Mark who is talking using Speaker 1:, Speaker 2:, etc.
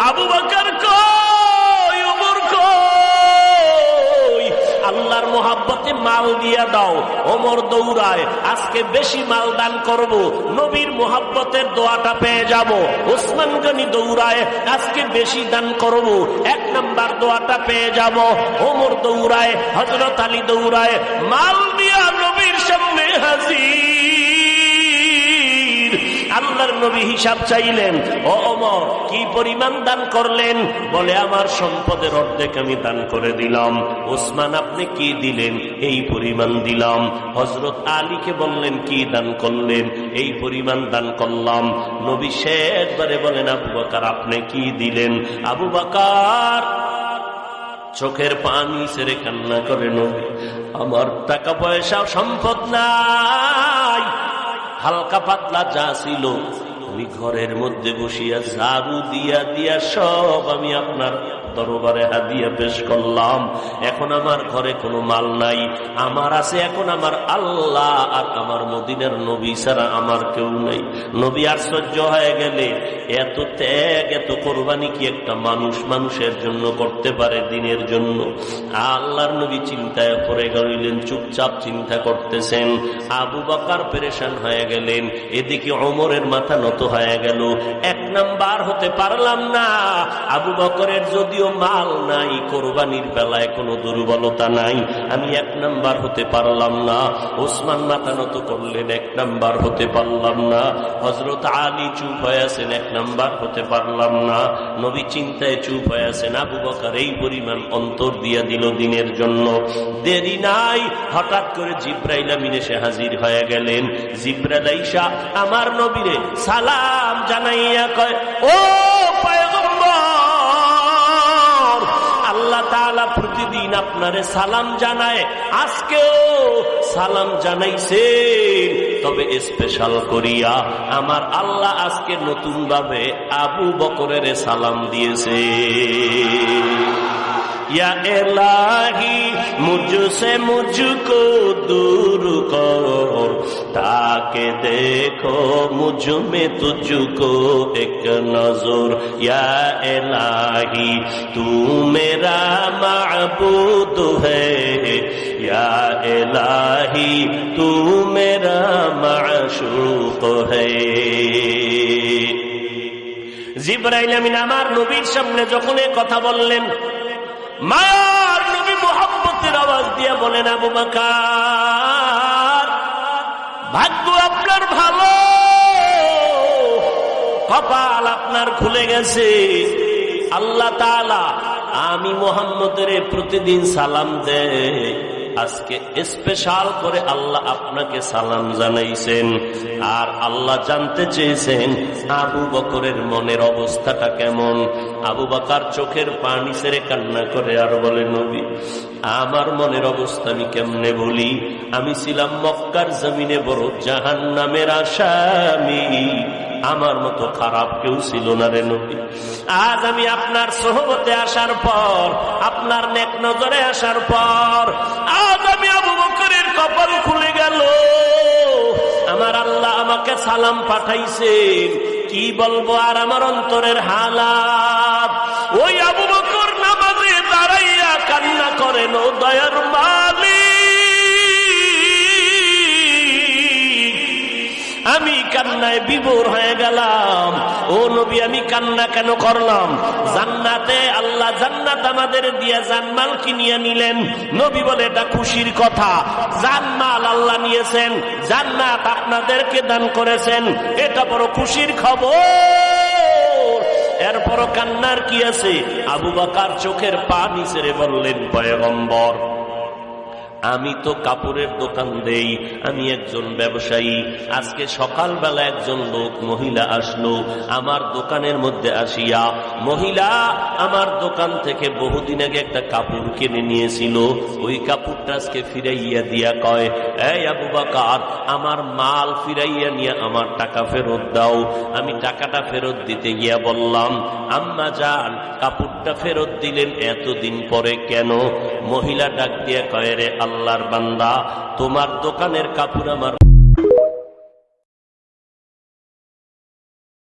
Speaker 1: আবু বকর কই, ওমর কই, আল্লাহর মোহাব্বতে মাল দিয়া দাও। ওমর দৌড়ায়, আজকে বেশি মাল দান করব, নবীর মোহাব্বতের দোয়াটা পেয়ে যাব। ওসমান গনি দৌড়ায়, আজকে বেশি দান করব, 1 নাম্বার দোয়াটা পেয়ে যাব। ওমর দৌড়ায়, হযরত আলী দৌড়ায়, মাল দিয়া নবীর সামনে হাজির। আল্লাহর নবী হিসাব চাইলেন, ও ওমর কি পরিমাণ দান করলেন? বলে আমার সম্পদের অর্ধেক আমি দান করে দিলাম। ওসমান আপনি কি দিলেন? এই পরিমাণ দিলাম। হযরত আলীকে বললেন কি দান করলেন? এই পরিমাণ দান করলাম। নবী শেষবারে বলেন, আবু বকর আপনি কি দিলেন? আবু বকর চোখের পানি ছেড়ে কান্না করে, নবী আমার টাকা পয়সা সম্পদ নাই, হালকা পাতলা যা ছিল আমি ঘরের মধ্যে বসিয়া ঝাড়ু দিয়া দিয়া সব আমি আপনার দরবারে হাদিয়া পেশ করলাম। এখন আমার ঘরে কোনো মাল নাই, আমার আছে এখন আমার আল্লাহ আর আমার মদিনার নবী ছাড়া আমার কেউ নাই। নবী আশ্চর্য হয়ে গেলে, এত ত্যাগ এত কোরবানি কি একটা মানুষ মানুষের জন্য করতে পারে, দিনের জন্য? আল্লাহর নবী চিন্তায় পড়ে গেলেন, চুপচাপ চিন্তা করতেছেন। আবু বকর পেরেশান হয়ে গেলেন, এদিকে ওমরের মাথা নত হয়ে গেল। 1 নাম্বার হতে পারলাম না। আবু বকরের যদিও মাল নাই, কোরবানির বেলায় কোনো দুর্বলতা নাই, আমি 1 নাম্বার হতে পারলাম না। ওসমান মাথা নত করলেন, 1 নাম্বার হতে পারলাম না। হযরত আলী চুপ হয়ে আছেন, 1 নাম্বার হতে পারলাম না। নবী চিন্তায় চুপ হয়ে আছেন। আবু বকর এই পরিমাণ অন্তর দিয়া দিল দিনের জন্য। দেরি নাই, হঠাৎ করে জিবরাইল আমিন এসে হাজির হয়ে গেলেন। জিবরাইল আইসা আমার নবীরে সালাম জানাইয়া কয়, ও পয়গম্বর, আল্লাহ তাআলা প্রতিদিন আপনারে সালাম জানায়, আজকেও সালাম জানাইছেন, তবে স্পেশাল করিয়া আমার আল্লাহ আজকে নতুন ভাবে আবু বকরের সালাম দিয়েছে। या इलाही मुझसे मुझको दूर कर, ताकि देखो मुझ में तुझको एक नजर। या इलाही तू मेरा माबूद है, या इलाही तू मेरा माशूक है। জিবরাইল আমিন আমার নবীর সামনে যখন এই কথা বললেন, মায়ার নবী মুহাব্বতের আওয়াজ দিয়ে বলেন, আবু বকর ভাগ্য আপনার ভালো, কপাল আপনার খুলে গেছে। আল্লাহ তাআলা আমি মুহাম্মদের প্রতিদিন সালাম দেয়, আজকে স্পেশাল করে আল্লাহ আপনাকে সালাম জানাইছেন। আর আল্লাহ জানতে চেয়েছেন আবু বকরের মনের অবস্থাটা কেমন। আবু বকর চোখের পানি ছেড়ে কান্না করে আর বলে, নবী আমার মনের অবস্থা আমি কেমনে বলি? আমি ছিলাম মক্কার জমিনে বড় জাহান্নামের আসামি, আমার মতো খারাপ কেউ ছিল না রে নবী। আজ আমি আপনার সোহবতে আসার পর, আপনার নেক নজরে আসার পর, আজ আমি আবু বকরের কপাল খুলে গেল। আমার আল্লাহ আমাকে সালাম পাঠাইছেন, কি বলবো আর আমার অন্তরের হালাত। ওই আবু বকর নামাজে দাঁড়াইয়া কান্না করেন, ও দয়ার মালিক, আমি কান্নায় বিভোর হয়ে গেলাম। ও নবী আমি কান্না কেন করলাম? জান্নাতে আল্লাহ জান্নাত আমাদের দিয়া জানমাল কিনিয়ে নিলেন। নবী বলে এটা খুশির কথা, জানমাল আল্লাহ নিয়েছেন, জান্নাত আপনাদেরকে দান করেছেন, এটা বড় খুশির খবর। এরপরও কান্নার কি আছে? আবু বকর চোখের পানি ছেড়ে বললেন, পয়গম্বর আমি তো কাপড়ের দোকান দেই, আমি একজন ব্যবসায়ী। আজকে সকালবেলা একজন লোক মহিলা আসলো আমার দোকানের মধ্যে আসিয়া, মহিলা আমার দোকান থেকে বহুদিন আগে একটা কাপড় কিনে নিয়েছিল, ওই কাপড়টা আজকে ফিরাইয়া দিয়া কয়, এই আবু বকর আমার মাল ফিরাইয়া নিয়ে আমার টাকা ফেরত দাও। আমি টাকাটা ফেরত দিতে গিয়া বললাম, আম্মা জান কাপড়টা ফেরত দিলেন এতদিন পরে কেন? মহিলা ডাক দিয়া কয়, রে আল্লাহর বান্দা, তোমার দোকানের কাপড় আমার